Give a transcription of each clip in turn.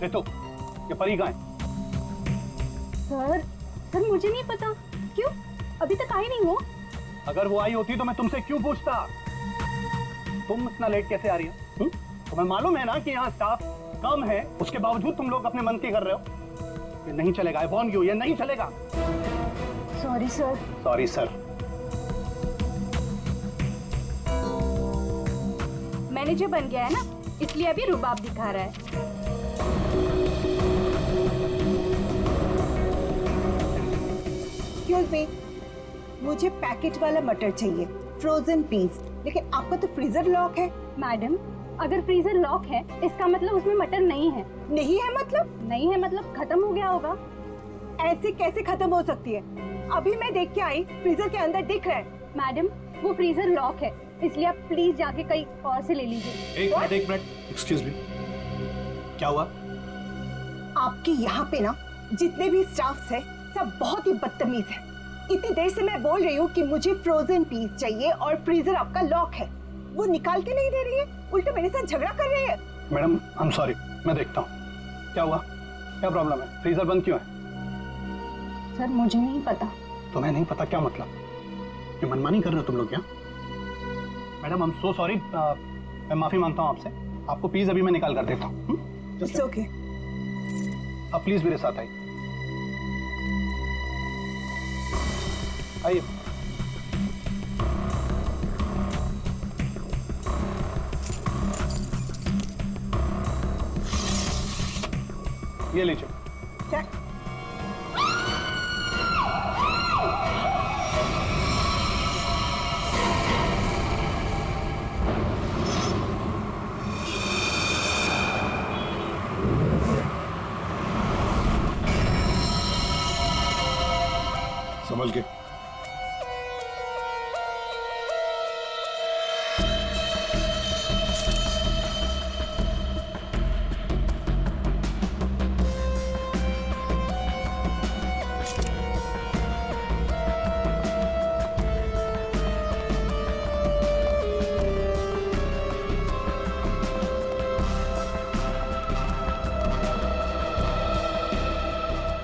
तो ये परी कहाँ है? सर सर मुझे नहीं पता। क्यों? अभी तक आई नहीं हो? अगर वो आई होती तो मैं तुमसे क्यों पूछता? तुम इतना लेट कैसे आ रही हो? तुम्हें मालूम है ना कि यहाँ स्टाफ कम है, उसके बावजूद तुम लोग अपने मन की कर रहे हो। ये नहीं चलेगा, आई वॉर्न यू, ये नहीं चलेगा। Sorry sir. Sorry sir. Manager बन गया है ना, इसलिए अभी रुबाब दिखा रहा है। एक्सक्यूज मी, मुझे पैकेट वाला मटर चाहिए, फ्रोजन पीस। लेकिन आपका तो फ्रीजर लॉक है। मैडम, अगर फ्रीजर लॉक है इसका मतलब उसमें मटर नहीं है। नहीं है मतलब? नहीं है मतलब खत्म हो गया होगा। ऐसे कैसे खत्म हो सकती है? अभी मैं देख के आई, फ्रीजर के अंदर दिख रहा है। मैडम, वो फ्रीजर लॉक है, इसलिए आप प्लीज जाके कहीं और से ले लीजिए। एक मिनट, एक्सक्यूज मी, क्या हुआ? आपके यहाँ पे ना जितने भी स्टाफ है सब बहुत ही बदतमीज है। इतनी देर से मैं बोल रही हूँ कि मुझे फ्रोजन पीस चाहिए और फ्रीजर आपका लॉक है, वो निकाल के नहीं दे रही है, उल्टा मेरे साथ झगड़ा कर रही है। मैडम, आई एम सॉरी, मैं देखता हूँ क्या हुआ, क्या प्रॉब्लम है, फ्रीजर बंद क्यों है? सर मुझे नहीं पता। तुम्हें नहीं पता क्या मतलब? ये मनमानी कर रहे हो तुम लोग क्या? Madam, I am so sorry, मैं माफी मांगता हूँ आपसे। आपको प्लीज अभी मैं निकाल कर देता हूँ। It's okay. अब प्लीज मेरे साथ आइए। आइए। ये लीजिए। क्या? संभल के।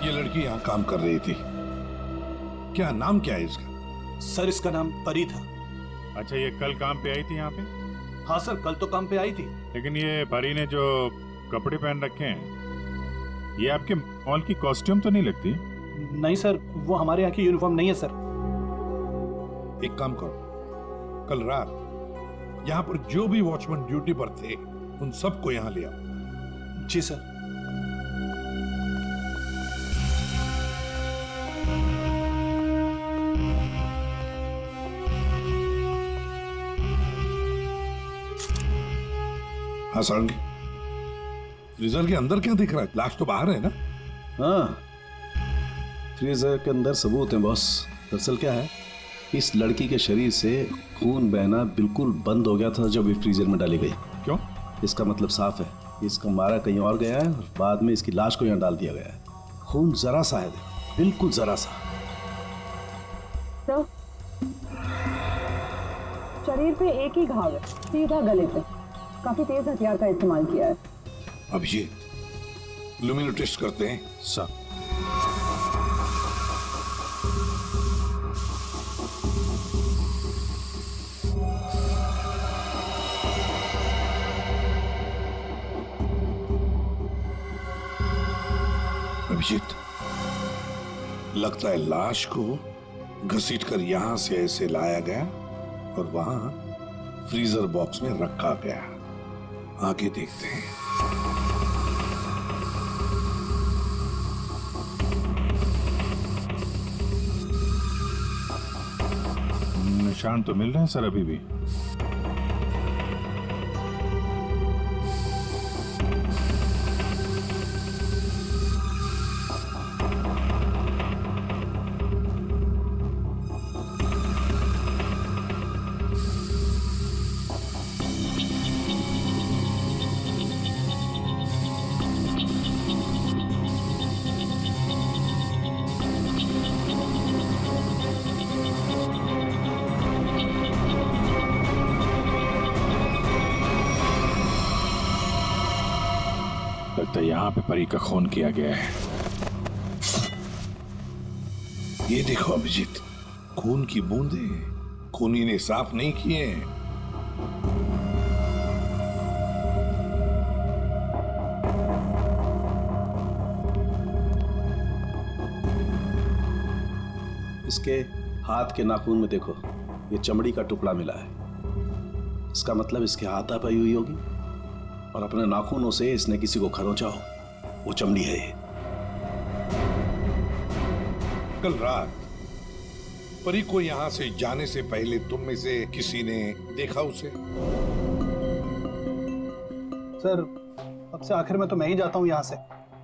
ये लड़की यहाँ काम कर रही थी, क्या नाम क्या है इसका? सर, इसका नाम परी था। अच्छा, ये कल काम पे आई थी यहाँ पे? हाँ सर, कल तो काम पे आई थी। लेकिन ये परी ने जो कपड़े पहन रखे हैं, ये आपके मॉल की कॉस्ट्यूम तो नहीं लगती? नहीं सर, वो हमारे यहाँ की यूनिफॉर्म नहीं है सर। एक काम करो, कल रात यहाँ पर जो भी वॉचमैन ड्यूटी पर थे उन सबको यहाँ ले आओ। जी सर। हाँ सारंगी, फ्रीजर के अंदर क्या दिख रहा है? लाश तो बाहर है ना? हाँ, फ्रीजर के अंदर सबूत है बॉस। दरअसल क्या है, इस लड़की के शरीर से खून बहना बिल्कुल बंद हो गया था जब ये फ्रीजर में डाली गई। क्यों? इसका मतलब साफ है, इसका मारा कहीं और गया है और बाद में इसकी लाश को यहाँ डाल दिया गया है। खून जरा सा है, बिल्कुल जरा सा। तो शरीर पे एक ही घाव है, सीधा गले पे। काफी तेज हथियार का इस्तेमाल किया है। अब ये लुमिनो टेस्ट करते हैं। सर, अभिजीत, लगता है लाश को घसीटकर यहां से ऐसे लाया गया और वहां फ्रीजर बॉक्स में रखा गया। आगे देखते हैं। निशान तो मिल रहे हैं सर अभी भी। लगता है यहाँ पे परी का खून किया गया है। ये देखो अभिजीत, खून की बूंदे खूनी ने साफ नहीं किए हैं। इसके हाथ के नाखून में देखो, ये चमड़ी का टुकड़ा मिला है। इसका मतलब इसके हाथापाई हुई होगी और अपने नाखूनों से इसने किसी को खरोंचा हो, वो चमड़ी है ये। कल रात परी को यहाँ से जाने से पहले तुम में से किसी ने देखा उसे? सर, अब से आखिर में तो मैं ही जाता हूँ यहाँ से।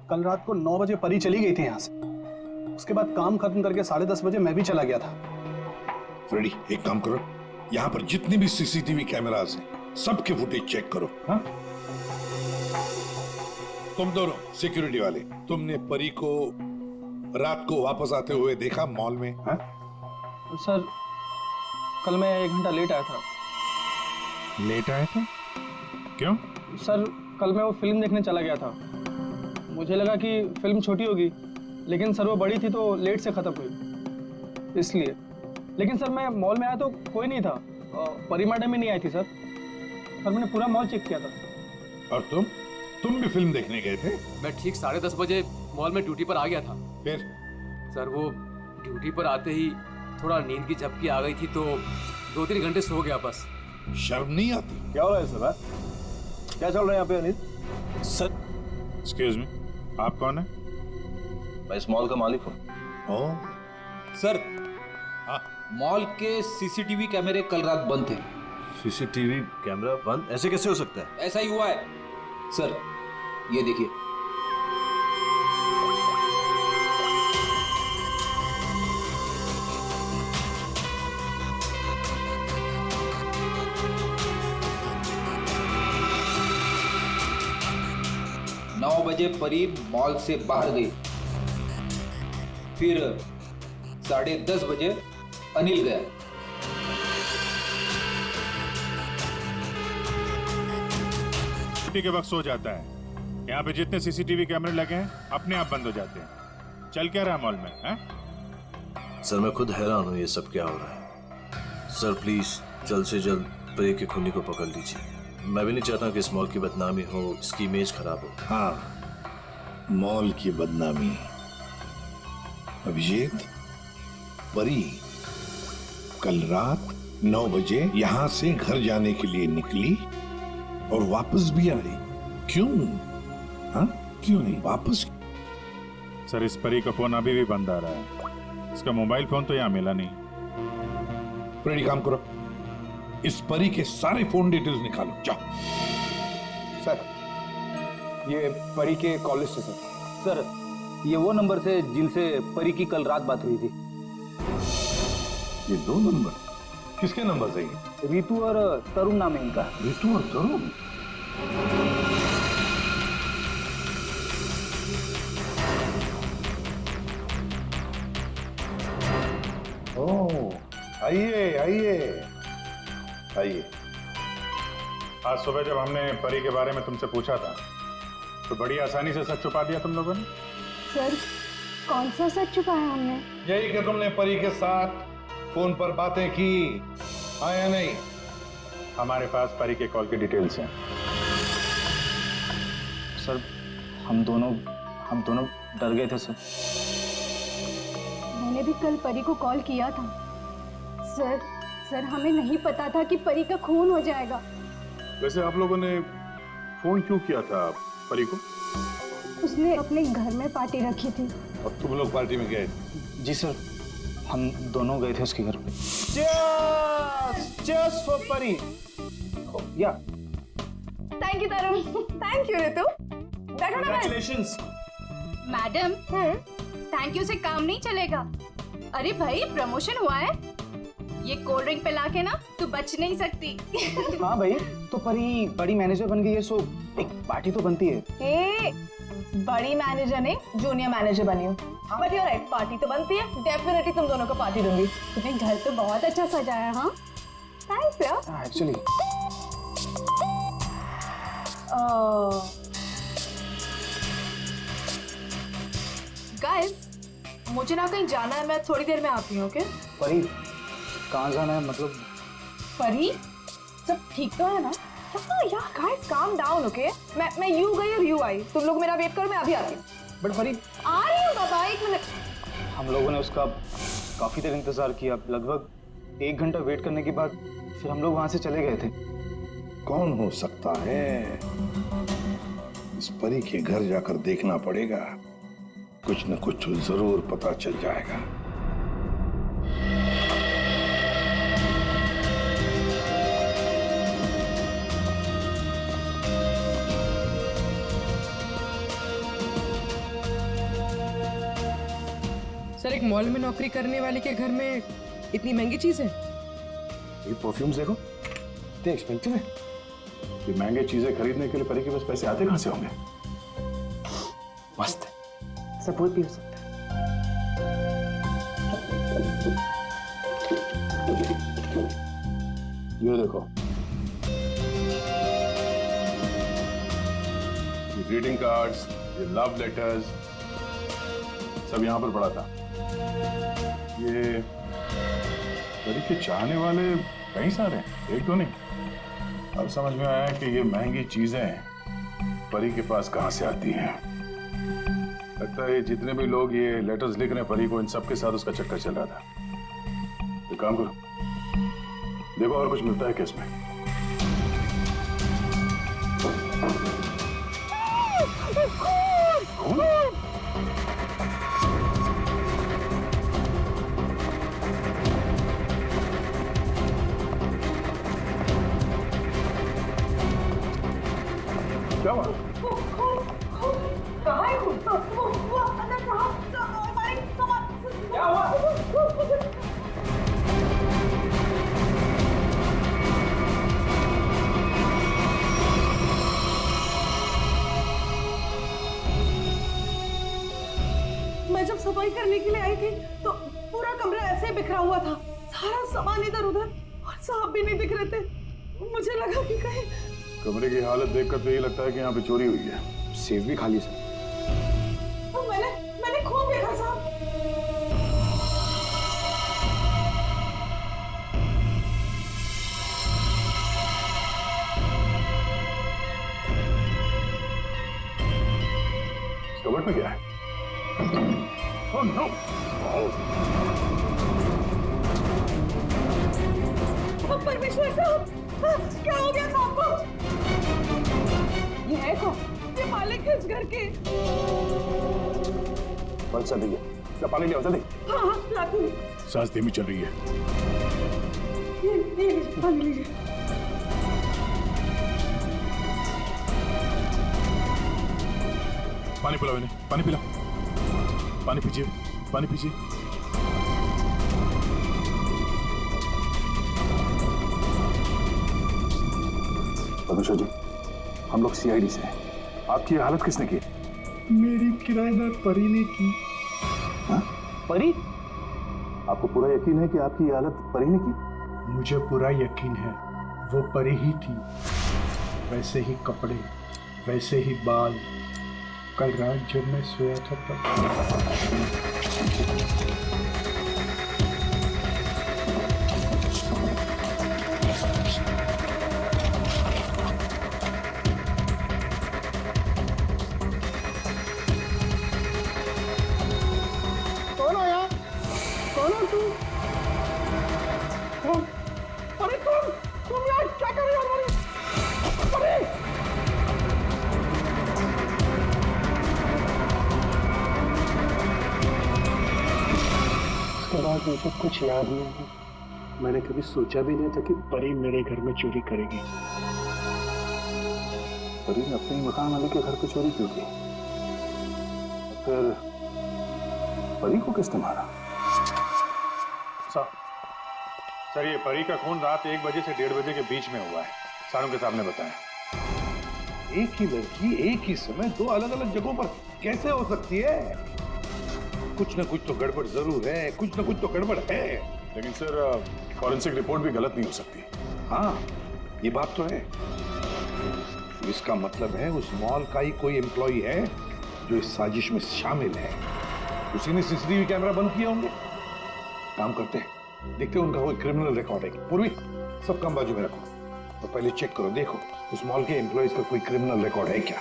कल रात को 9 बजे परी चली गई थी यहाँ से। उसके बाद काम खत्म करके 10:30 बजे मैं भी चला गया था। फ्रेडी, एक काम करो, यहाँ पर जितने भी सीसीटीवी कैमरास हैं, सबके फुटेज चेक करो। हाँ? तुम दोनों सिक्योरिटी वाले, तुमने परी को रात को वापस आते हुए देखा मॉल में? हाँ? सर, कल मैं 1 घंटा लेट आया था। लेट आए थे? क्यों? सर, कल मैं वो फिल्म देखने चला गया था। मुझे लगा कि फिल्म छोटी होगी, लेकिन सर वो बड़ी थी तो लेट से खत्म हुई, इसलिए। लेकिन सर मैं मॉल में आया तो कोई नहीं था। परी मैडम ही नहीं आई थी सर। मैंने पूरा मॉल चेक किया था। और तुम भी फिल्म देखने गए थे? मैं ठीक 10:30 बजे मॉल में ड्यूटी पर आ गया था। फिर? सर वो ड्यूटी पर आते ही थोड़ा नींद की झपकी आ गई थी तो 2-3 घंटे सो गया बस। शर्म नहीं आती? क्या हो रहा है सर? क्या चल रहा है यहाँ पे अनिल? सर, एक्सक्यूज मी, आप कौन है? मैं इस मॉल का मालिक हूँ। ओ, सर, हाँ। मॉल के सीसीटीवी कैमरे कल रात बंद थे। सीसीटीवी कैमरा बंद? ऐसे कैसे हो सकता है? ऐसा ही हुआ है सर, ये देखिए। नौ बजे परी मॉल से बाहर गई, फिर 10:30 बजे अनिल गया। छुट्टी के वक्त सो जाता है। यहाँ पे जितने सीसीटीवी कैमरे लगे हैं अपने आप बंद हो जाते हैं। चल क्या रहा है मॉल में? है? सर, मैं खुद हैरान हूँ ये सब क्या हो रहा है। सर प्लीज जल्द से जल्द परी के खूनी को पकड़ लीजिए। मैं भी नहीं चाहता कि इस मॉल की बदनामी हो, इसकी इमेज खराब हो। हाँ, मॉल की बदनामी। अभिजीत, परी कल रात 9 बजे यहाँ से घर जाने के लिए निकली और वापस भी आई। क्यों? हाँ, क्यों नहीं वापस? सर, इस परी का फोन अभी भी बंद आ रहा है। इसका मोबाइल फोन तो यहाँ मिला नहीं। फ्रेडी, काम करो, इस परी के सारे फोन डिटेल्स निकालो, जाओ। सर, ये परी के कॉल लिस्ट है सर। सर, ये वो नंबर से जिनसे परी की कल रात बात हुई थी। ये 2 नंबर किसके नंबर से? रितु और तरुण नाम है इनका। रितु और तरुण? ओह, आइए आइए आइए। आज सुबह जब हमने परी के बारे में तुमसे पूछा था तो बड़ी आसानी से सच छुपा दिया तुम लोगों ने। सर, कौन सा सच छुपाया हमने? यही कि तुमने परी के साथ फोन पर बातें की, हाँ या नहीं? हमारे पास परी के कॉल की डिटेल्स हैं। सर, हम दोनों डर गए थे सर। मैंने भी कल परी को कॉल किया था। सर हमें नहीं पता था कि परी का खून हो जाएगा। वैसे आप लोगों ने फोन क्यों किया था परी को? उसने अपने घर में पार्टी रखी थी। और तुम लोग पार्टी में गए? जी सर, हम दोनों गए थे उसके घर पे। Cheers for परी। या thank you Tarun. Thank you Ritu. बैठो ना। Congratulations। मैडम, थैंक यू से काम नहीं चलेगा। अरे भाई, प्रमोशन हुआ है, ये कोल्ड ड्रिंक पिला के ना तू बच नहीं सकती। हाँ भाई, तो परी बड़ी मैनेजर बन गई है, सो एक पार्टी तो बनती है। ए, बड़ी मैनेजर ने जूनियर मैनेजर बनी हूँ, बट यू राइट, पार्टी तो बनती है। डेफिनेटली तुम दोनों को पार्टी दूंगी। तुम्हें घर तो बहुत अच्छा सजाया। हाँ, थैंक्स यार। एक्चुअली गाइस, मुझे ना कहीं जाना है, मैं थोड़ी देर में आती हूँ। ओके? परी कहाँ जाना है मतलब? परी, सब ठीक तो है ना? हाँ यार गाइस काम डाउन ओके। मैं यू गई और यू आई, तुम लोग मेरा वेट करो, मैं अभी आती हूँ। बट परी आ रही हूँ बाबा, 1 मिनट। हम लोगों ने उसका काफी देर इंतजार किया, लगभग 1 घंटा वेट करने के बाद फिर हम लोग वहां से चले गए थे। कौन हो सकता है? इस परी के घर जाकर देखना पड़ेगा, कुछ न कुछ तो जरूर पता चल जाएगा। सर एक मॉल में नौकरी करने वाले के घर में इतनी महंगी चीज है? ये परफ्यूम्स देखो, इतने एक्सपेंसिव है। ये महंगे चीजें खरीदने के लिए परी के पास पैसे आते कहां से होंगे? मस्त है, सब कोई पी सकता है। ये देखो, ये ग्रीटिंग कार्ड्स, ये लव लेटर्स सब यहां पर पड़ा था। ये परी के चाहने वाले कई सारे हैं, एक तो नहीं। अब समझ में आया कि ये महंगी चीजें परी के पास कहां से आती हैं। लगता है जितने भी लोग ये लेटर्स लिख रहे हैं परी को, इन सब के साथ उसका चक्कर चल रहा था। एक काम करो, देखो और कुछ मिलता है क्या इसमें। क्या हुआ? कहाँ है वो अंदर कहाँ? क्या हुआ? मैं जब सफाई करने के लिए आई थी तो पूरा कमरा ऐसे बिखरा हुआ था, सारा सामान इधर उधर, और साहब भी नहीं दिख रहे थे। मुझे लगा कि कहीं कमरे की हालत देखकर तो ये लगता है कि यहाँ पे चोरी हुई है। सेफ भी खाली सर। तो मैंने खूब देखा साहब। इस कबर्ड में क्या है? Oh no! परमेश्वर साहब, क्या हो गया साहब को? ये है कौन? ये मालिक है इस घर के। बस जल्दी क्या पानी ले आओ जल्दी। हाँ लाती हूँ। सांस धीमी चल रही है। ये लीजिए, पानी लीजिए। पानी पिलाओ इन्हें, पानी पिलाओ। पानी पीजिए, पानी पीजिए। परमेश्वर जी, हम लोग सीआईडी से हैं। आपकी ये हालत किसने की? मेरी किराएदार परी ने की। हाँ? परी? आपको पूरा यकीन है कि आपकी ये हालत परी ने की? मुझे पूरा यकीन है, वो परी ही थी। वैसे ही कपड़े, वैसे ही बाल। कल रात जब मैं सोया था तब कौन आया? कौन हो तू? कौन? अरे तुम यार क्या कर रहे हो? अरे उसके बाद मुझे कुछ याद नहीं है। मैंने कभी सोचा भी नहीं था कि परी मेरे घर में चोरी करेगी। परी ने अपने ही मकान वाले के घर पे चोरी क्यों की? फिर परी को किसने मारा? सर ये परी का खून रात 1 बजे से 1:30 बजे के बीच में हुआ है, सारों के सामने बताया। एक ही लड़की एक ही समय 2 अलग-अलग जगहों पर कैसे हो सकती है? कुछ न कुछ तो गड़बड़ जरूर है, कुछ न कुछ तो गड़बड़ है। लेकिन सर फॉरेंसिक रिपोर्ट भी गलत नहीं हो सकती। हाँ, ये बात तो है। इसका मतलब है उस मॉल का ही कोई एम्प्लॉई है जो इस साजिश में शामिल है। उसी ने सीसीटीवी कैमरा बंद किए होंगे। काम करते हैं, देखते हैं उनका कोई क्रिमिनल रिकॉर्ड है। पूर्वी, सब काम बाजू में रखो तो पहले चेक करो, देखो उस मॉल के एम्प्लॉयज का कोई क्रिमिनल रिकॉर्ड है क्या।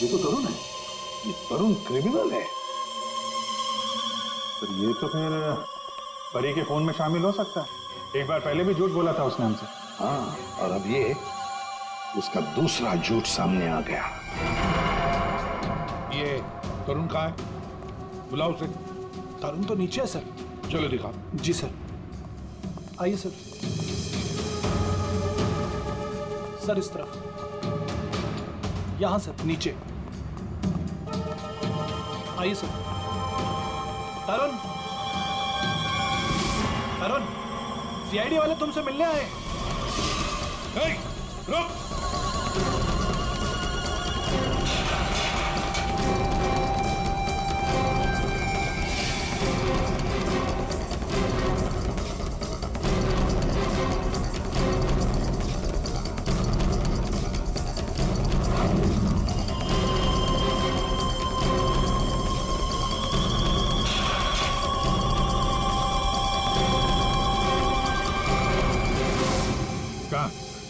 ये तो तरुण है, ये तरुण क्रिमिनल है। तो ये तो फिर परी के फोन में शामिल हो सकता है। एक बार पहले भी झूठ बोला था उसने हमसे। हाँ, और अब ये उसका दूसरा झूठ सामने आ गया। ये तरुण कहाँ है? बुलाओ उसे। तरुण तो नीचे है सर। चलो दिखाओ। जी सर, आइए सर। सर इस तरफ, यहां सर, नीचे आइए सर। तरुण, तरुण, सीआईडी वाले तुमसे मिलने आए। रुक।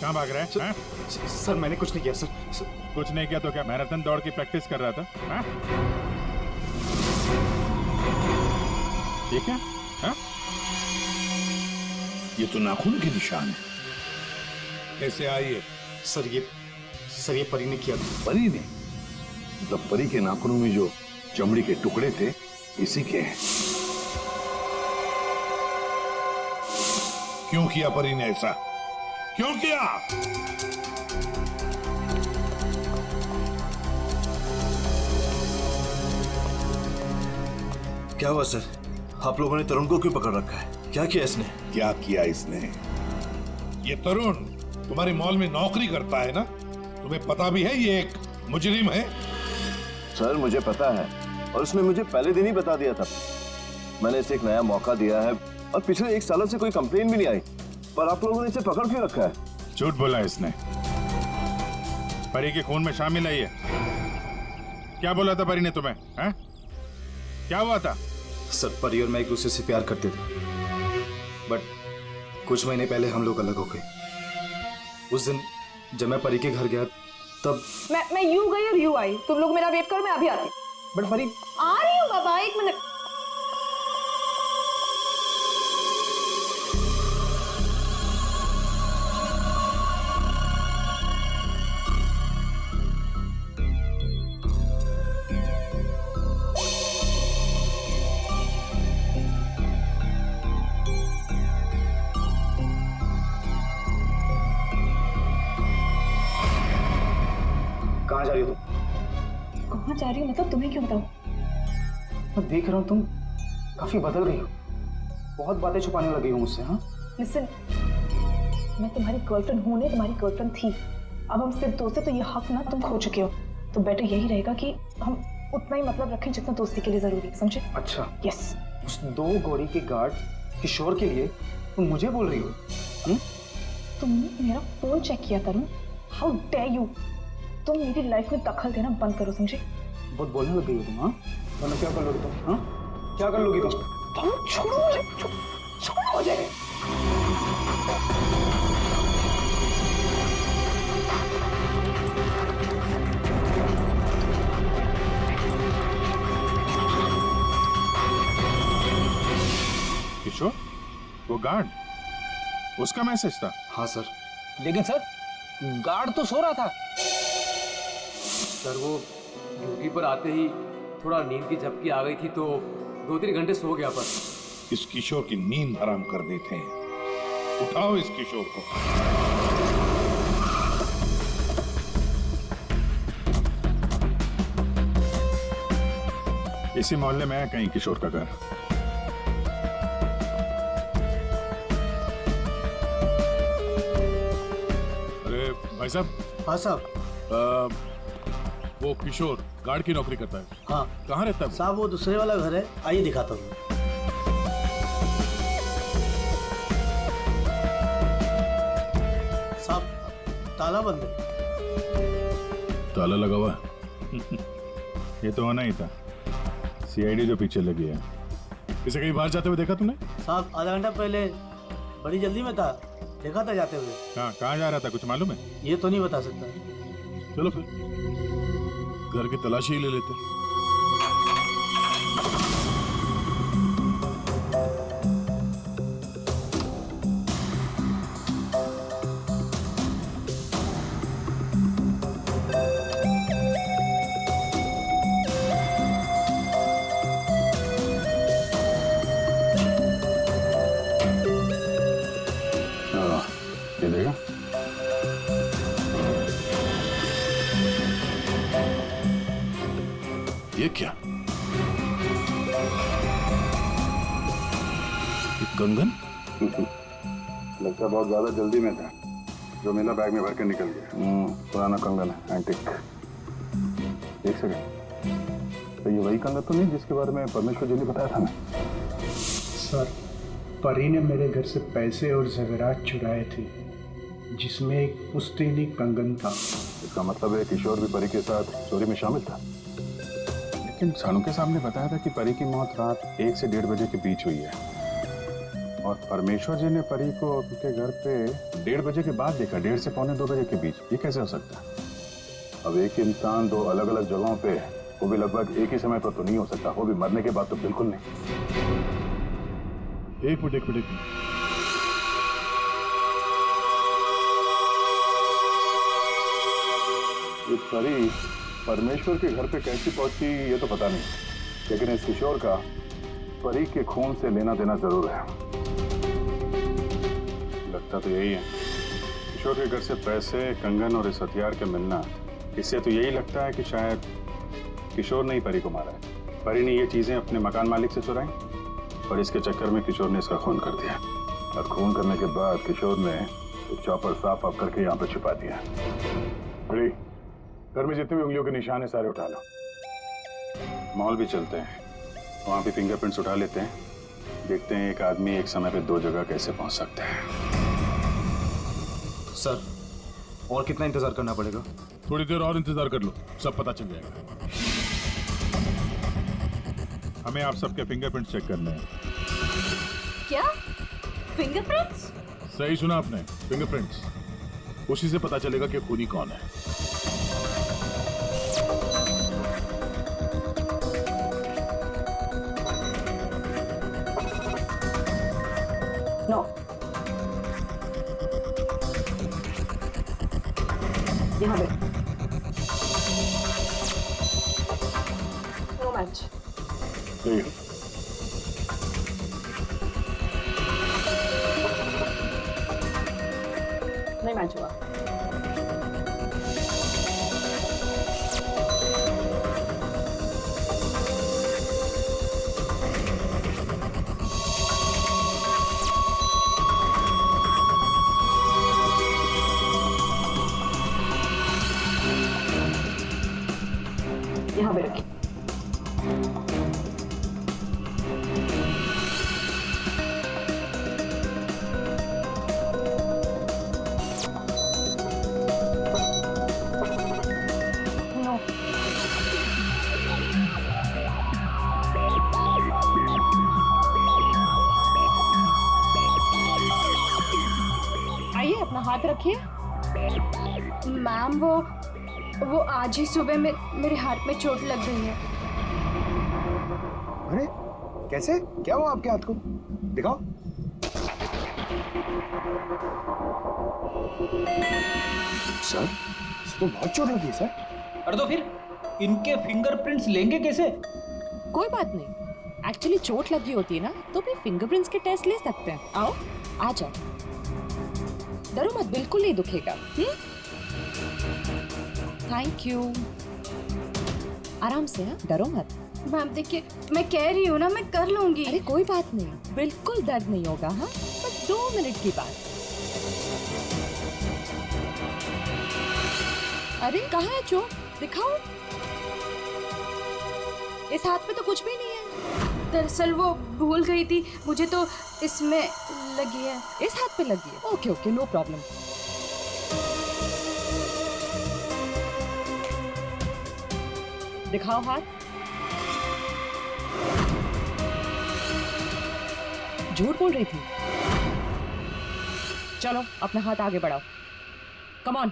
कहाँ भाग रहा है? सर मैंने कुछ नहीं किया सर। कुछ नहीं किया तो क्या मैराथन दौड़ की प्रैक्टिस कर रहा था? हाँ? ये क्या? हाँ? ये तो नाखून के निशान है। कैसे आइए? सर ये परी ने किया था। परी ने? मतलब परी के नाखूनों में जो चमड़ी के टुकड़े थे इसी के हैं। क्यों किया परी ने ऐसा? क्यों किया? क्या हुआ सर? आप लोगों ने तरुण को क्यों पकड़ रखा है? क्या किया इसने? क्या किया इसने? ये तरुण तुम्हारे मॉल में नौकरी करता है ना? तुम्हें पता भी है ये एक मुजरिम है? सर मुझे पता है, और उसने मुझे पहले दिन ही बता दिया था। मैंने इसे एक नया मौका दिया है और पिछले 1 साल से कोई कंप्लेन भी नहीं आई, पर आप लोगों ने इसे पकड़ क्यों रखा है? झूठ बोला इसने। परी के खून में शामिल है ये। क्या बोला था परी ने तुम्हें? हैं? क्या हुआ था? सर परी और मैं एक दूसरे से प्यार करते थे, बट कुछ महीने पहले हम लोग अलग हो गए। उस दिन जब मैं परी के घर गया तब मैं यूं गई और यूं आई। तुम लोग मेरा वेट करो, मैं अभी आती। बट परी आ रही हूँ बाबा, 1 मिनट। कहाँ जा रही हो तुम? कहाँ जा रही हूँ मतलब? तुम्हें क्यों बताऊँ? मैं देख रहा हूँ तुम काफी बदल गई हो, बहुत बातें छुपाने लगी हो मुझसे। हाँ लिसन, मैं तुम्हारी गर्लफ्रेंड हूँ नहीं, तुम्हारी गर्लफ्रेंड थी। अब हम सिर्फ दोस्त हैं, तो ये हक ना तुम खो चुके हो। तो बेटर यही रहेगा कि हम उतना ही मतलब रखें जितना दोस्ती के लिए जरूरी है, समझे? अच्छा, यस। उस 2 गौरी के गार्ड किशोर के लिए तुम मुझे बोल रही हो? तुमने मेरा फोन चेक किया तरुण, हाउ डेयर यू। तुम मेरी लाइफ में दखल देना बंद करो, समझे? बहुत बोलने लग गई हो तुम। हाँ, मतलब क्या कर लोगी तुम? हाँ, क्या कर लोगी तुम? छोड़ो मुझे, छोड़ो मुझे। किशोर, वो गार्ड, उसका मैसेज था? हाँ सर। लेकिन सर गार्ड तो सो रहा था। सर वो ड्यूटी पर आते ही थोड़ा नींद की झपकी आ गई थी, तो 2-3 घंटे सो गया। पर इस किशोर की नींद हराम कर देते हैं। उठाओ इस किशोर को। इसी मोहल्ले में है कहीं किशोर का घर। अरे भाई साहब। हाँ साहब। वो किशोर गार्ड की नौकरी करता है। हाँ कहाँ रहता है? साहब वो दूसरे वाला घर है, आइए दिखाता हूँ। साहब ताला बंद है। ताला लगा हुआ है। ये तो होना ही था, सीआईडी जो पीछे लगी है। इसे कहीं बाहर जाते हुए देखा तुमने? साहब आधा घंटा पहले बड़ी जल्दी में था, देखा था जाते हुए। कहाँ जा रहा था, कुछ मालूम है? ये तो नहीं बता सकता। चलो फिर घर की तलाशी ही ले लेते। ये देगा? ये क्या? ये कंगन? लगता बहुत ज्यादा जल्दी में था, जो मेरा बैग में भर के निकल गया। पुराना कंगन है, एंटिक। एक सेकंड, तो ये वही कंगन तो नहीं जिसके बारे में परमेश्वर जी ने बताया था ना? सर, परी ने मेरे घर से पैसे और ज़ेवरात चुराए थे, जिसमें एक पुश्तैनी कंगन था। इसका मतलब है किशोर भी परी के साथ चोरी में शामिल था। लेकिन सानू के सामने बताया था कि परी की मौत रात 1 से 1:30 बजे के बीच हुई है, और परमेश्वर जी ने परी को उनके घर पे 1:30 बजे के बाद देखा, 1:30 से 1:45 बजे के बीच। ये कैसे हो सकता है? अब एक इंसान दो अलग अलग जगहों पे, वो भी लगभग एक ही समय पर तो नहीं हो सकता, वो भी मरने के बाद तो बिल्कुल नहीं। एक मिनट। ये परी परमेश्वर के घर पे कैसी पहुंची ये तो पता नहीं, लेकिन इस किशोर का परी के खून से लेना देना जरूर है। लगता तो यही है। किशोर के घर से पैसे, कंगन और इस हथियार के मिलना, इससे तो यही लगता है कि शायद किशोर ने ही परी को मारा है। परी ने ये चीजें अपने मकान मालिक से चुराई और इसके चक्कर में किशोर ने इसका खून कर दिया, और खून करने के बाद किशोर ने चॉपर साफ ऑफ करके यहाँ पे छिपा दिया। बड़ी घर में जितने भी उंगलियों के निशान है सारे उठा लो। मॉल भी चलते हैं, वहां भी फिंगरप्रिंट्स उठा लेते हैं, देखते हैं एक आदमी एक समय पे 2 जगह कैसे पहुंच सकता है। सर और कितना इंतजार करना पड़ेगा? थोड़ी देर और इंतजार कर लो, सब पता चल जाएगा। हमें आप सबके फिंगरप्रिंट्स चेक करने हैं। क्या फिंगरप्रिंट्स? सही सुना आपने, फिंगरप्रिंट्स। उसी से पता चलेगा कि खूनी कौन है। नो, यहाँ पे नो मैच। नहीं मैच हुआ। यहाँ पे रखिए। आइए अपना हाथ रखिए। मैम वो आज ही सुबह में मेरे हाथ में चोट लग गई है। अरे कैसे, क्या हुआ आपके हाथ को? दिखाओ। सर तो बहुत चोट लगी है सर। अरे तो फिर इनके फिंगरप्रिंट्स लेंगे कैसे? कोई बात नहीं, एक्चुअली चोट लगी होती है ना तो भी फिंगरप्रिंट्स के टेस्ट ले सकते हैं। आओ आ जाओ, डरो मत, बिल्कुल नहीं दुखेगा। थैंक यू, आराम से, हाँ डरो मत। मैम देखिए, मैं कह रही हूँ ना, मैं कर लूंगी। अरे कोई बात नहीं, बिल्कुल दर्द नहीं होगा। हाँ बस 2 मिनट की बात। अरे कहाँ है चोट, दिखाओ। इस हाथ में तो कुछ भी नहीं है। दरअसल वो भूल गई थी, मुझे तो इसमें लगी है। इस हाथ पे लगी है? Okay okay, no problem. दिखाओ हाथ। झूठ बोल रही थी। चलो अपना हाथ आगे बढ़ाओ, कम ऑन।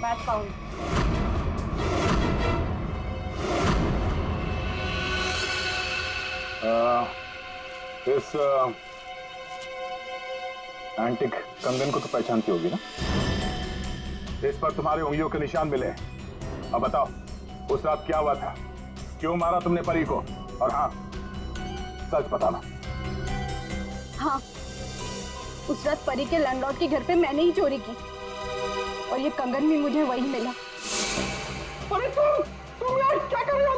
Match found. इस एंटिक कंगन को तो पहचानती होगी ना? इस पर तुम्हारे उंगलियों के निशान मिले हैं। अब बताओ, उस रात क्या हुआ था? क्यों मारा तुमने परी को? और हाँ, सच बताना। हाँ, उस रात परी के लैंडलॉर्ड के घर पे मैंने ही चोरी की और ये कंगन भी मुझे वही मिला। अरे तुम यार क्या कर रहे हो?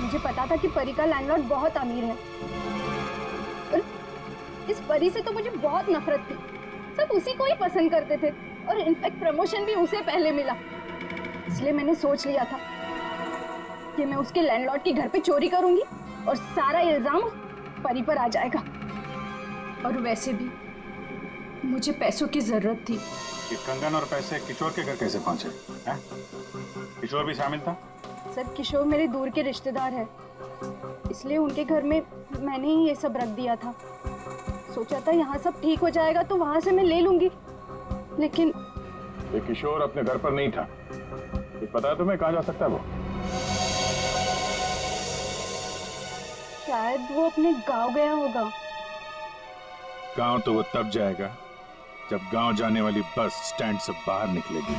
मुझे पता था कि परी का लैंडलॉर्ड बहुत अमीर है, पर इस परी से तो मुझे बहुत नफरत थी। सब उसी को ही पसंद करते थे और इनफैक्ट प्रमोशन भी उसे पहले मिला। इसलिए मैंने सोच लिया था कि मैं उसके लैंडलॉर्ड के घर पे चोरी करूंगी और सारा इल्जाम उस परी पर आ जाएगा। और वैसे भी मुझे पैसों की जरूरत थी। ये कंगन और पैसे किशोर के घर कैसे पहुंचे हैं? किशोर भी शामिल था? सर, किशोर मेरे दूर के रिश्तेदार है, इसलिए उनके घर में मैंने ही ये सब रख दिया था। सोचा था यहाँ सब ठीक हो जाएगा तो वहां से मैं ले लूंगी, लेकिन ये किशोर अपने घर पर नहीं था। ये पता है तुम्हें कहाँ जा सकता है वो? शायद वो अपने गांव गया होगा। गांव तो वो तब जाएगा जब गांव जाने वाली बस स्टैंड से बाहर निकलेगी।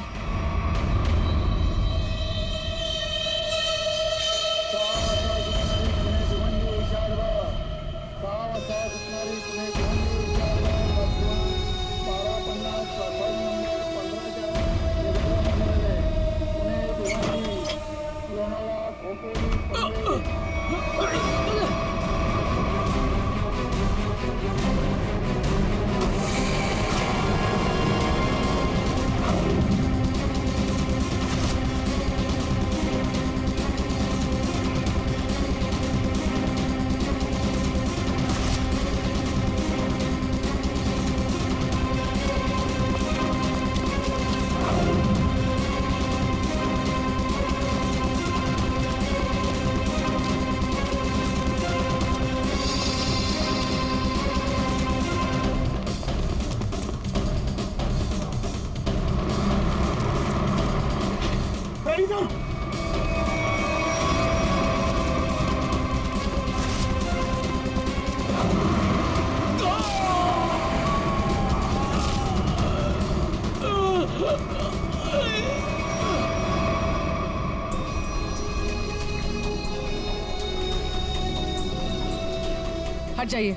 हट जाइए।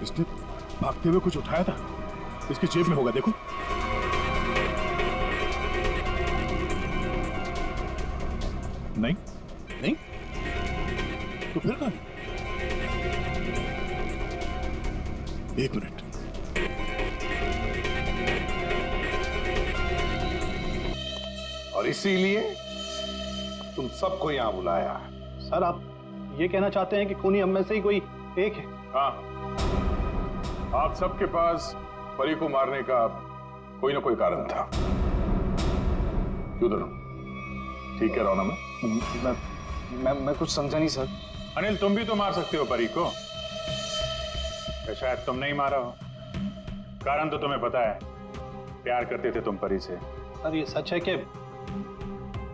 इसने भागते हुए कुछ उठाया था, इसकी जेब में होगा, देखो। नहीं नहीं, तो फिर कहां? एक मिनट। और इसीलिए तुम सबको यहां बुलाया। सर, आप ये कहना चाहते हैं कि खूनी हम में से ही कोई एक है? हाँ, आप सबके पास परी को मारने का कोई ना कोई कारण था। क्यों दोनों? ठीक कह रहा हूं ना मैं कुछ समझा नहीं सर। अनिल, तुम भी तो मार सकते हो परी को। या शायद तुम नहीं मारा हो। कारण तो तुम्हें पता है, प्यार करते थे तुम परी से। सर, ये सच है कि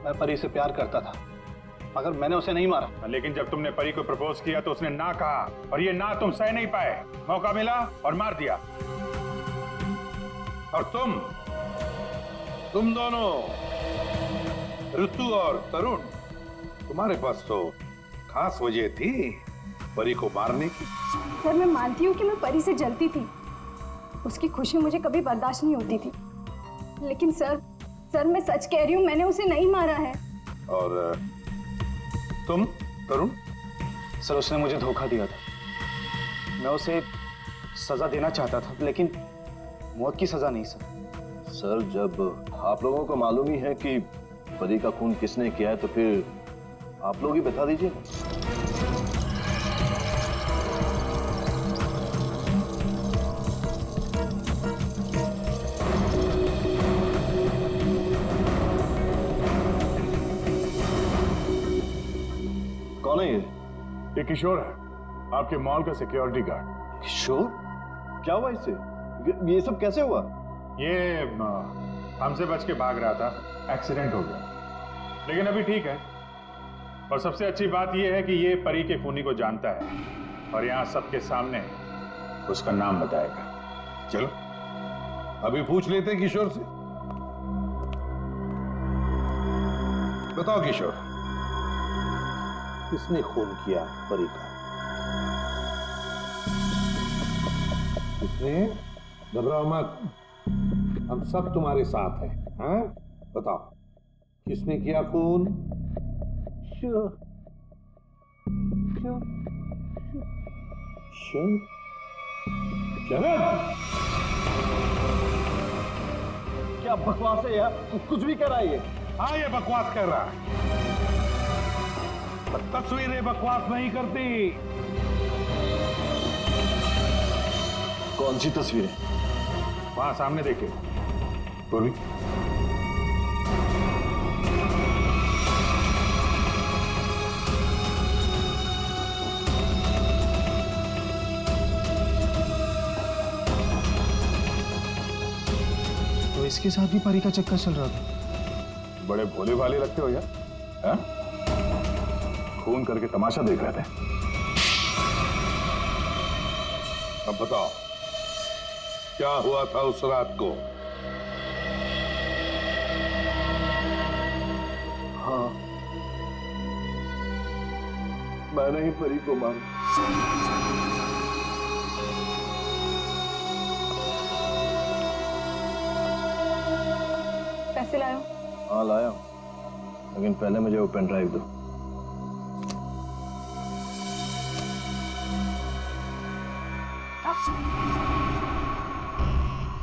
मैं परी से प्यार करता था, मगर मैंने उसे नहीं मारा। लेकिन जब तुमने परी को प्रपोज किया तो उसने ना कहा, और ये ना तुम सह नहीं पाए। मौका मिला और मार दिया। और तुम दोनों, ऋतु और तरुण, तुम्हारे पास तो खास वजह थी परी को मारने की? सर मैं मानती हूँ कि मैं परी से जलती थी, उसकी खुशी मुझे कभी बर्दाश्त नहीं होती थी, लेकिन सर मैं सच कह रही हूँ, मैंने उसे नहीं मारा है। और तुम तरुण? सर उसने मुझे धोखा दिया था, मैं उसे सजा देना चाहता था, लेकिन मौत की सजा नहीं सर। सर जब आप लोगों को मालूम ही है कि परी का खून किसने किया है, तो फिर आप लोग ही बता दीजिए। कौन है ये किशोर है, आपके मॉल का सिक्योरिटी गार्ड। किशोर? क्या हुआ इससे? ये सब कैसे हुआ? ये हमसे बच के भाग रहा था, एक्सीडेंट हो गया, लेकिन अभी ठीक है। और सबसे अच्छी बात यह है कि ये परी के खूनी को जानता है और यहाँ सबके सामने उसका नाम बताएगा। चलो अभी पूछ लेते हैं किशोर से। बताओ किशोर, किसने खून किया परी का? किसने? घबराओ मत, हम सब तुम्हारे साथ हैं। हाँ बताओ, किसने किया खून? शरद, क्या बकवास है यार, कुछ भी कर रहा है ये। हाँ ये बकवास कर रहा है, पर तस्वीरें बकवास नहीं करती। कौन सी तस्वीरें? वहां सामने देखिए पूर्वी। तो इसके साथ भी परी का चक्कर चल रहा था। बड़े भोले भाले लगते हो यार, हा? खून करके तमाशा देख रहे थे। अब बताओ क्या हुआ था उस रात को? हाँ, मैंने ही परी को मारा। पैसे लायो? हाँ लाया हूं, लेकिन पहले मुझे वो पेन ड्राइव दो।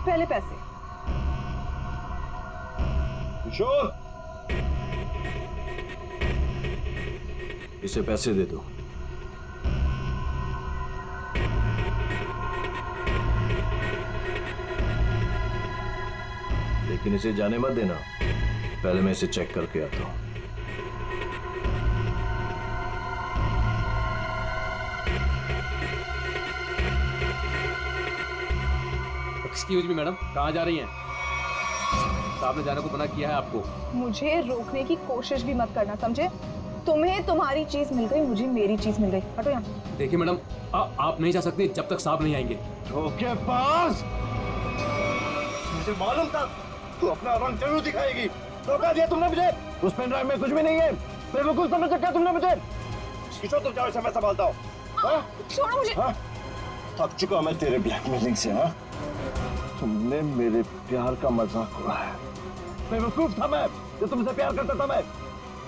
पहले पैसे। किशोर, इसे पैसे दे दो। लेकिन इसे जाने मत देना, पहले मैं इसे चेक करके आता हूं। एक्सक्यूज मी मैडम, कहाँ जा रही हैं? साहब ने जाने को मना किया है आपको। मुझे रोकने की कोशिश भी मत करना, समझे? तुम्हें तुम्हारी चीज मिल गई, मुझे मेरी चीज मिल गई। हटो यहाँ। देखिए मैडम, आप नहीं जा सकती जब तक साहब नहीं आएंगे। धोखेबाज! मुझे मालूम था तू अपना रंग जरूर दिखाएगी। धोखा दिया तुमने मुझे। उस पेन ड्राइव में कुछ भी नहीं है। बेवकूफ समझ रखा तुमने मुझे। किशोर तुम जाओ, इसे मैं संभालता हूँ। छोड़ो मुझे। हाँ? थक चुका मैं तेरे ब्लैकमेलिंग से। हाँ, तुमने मेरे प्यार का मजाक उड़ाया। बेवकूफ था मैं जो तुमसे प्यार करता था। मैं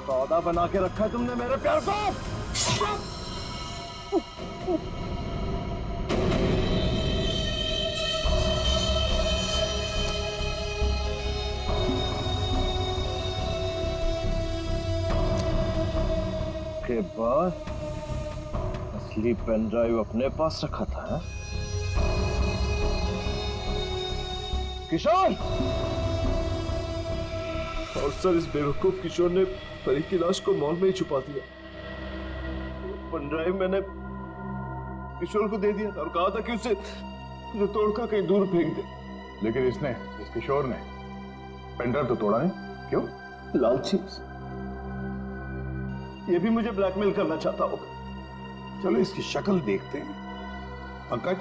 सौदा बना के रखा है तुमने मेरे प्यार को। के बाद असली पेन ड्राइव अपने पास रखा था। है? किशोर! और सर इस बेवकूफ किशोर ने परी की लाश को मॉल में ही छुपा दिया। पेन ड्राइव मैंने किशोर को दे दिया था और कहा था कि उसे तोड़कर कहीं दूर फेंक दे। लेकिन इस किशोर ने पेंड्राइव तो तोड़ा नहीं, क्यों? लालची। ये भी मुझे ब्लैकमेल करना चाहता होगा। चलो इसकी शक्ल देखते हैं। पंकज,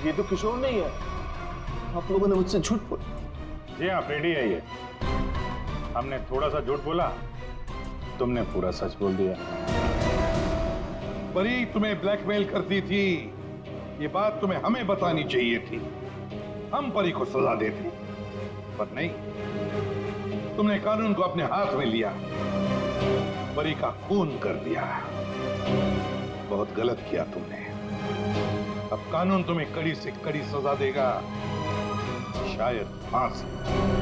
ये तो किशोर नहीं है। आप लोगों ने मुझसे झूठ बोला। जी हाँ, फ्रेडी है ये। हमने थोड़ा सा झूठ बोला, तुमने पूरा सच बोल दिया। परी तुम्हें ब्लैकमेल करती थी, ये बात तुम्हें हमें बतानी चाहिए थी। हम परी को सजा देते, पर नहीं, तुमने कानून को अपने हाथ में लिया, परी का खून कर दिया। बहुत गलत किया तुमने। अब कानून तुम्हें कड़ी से कड़ी सजा देगा, शायद फांसी।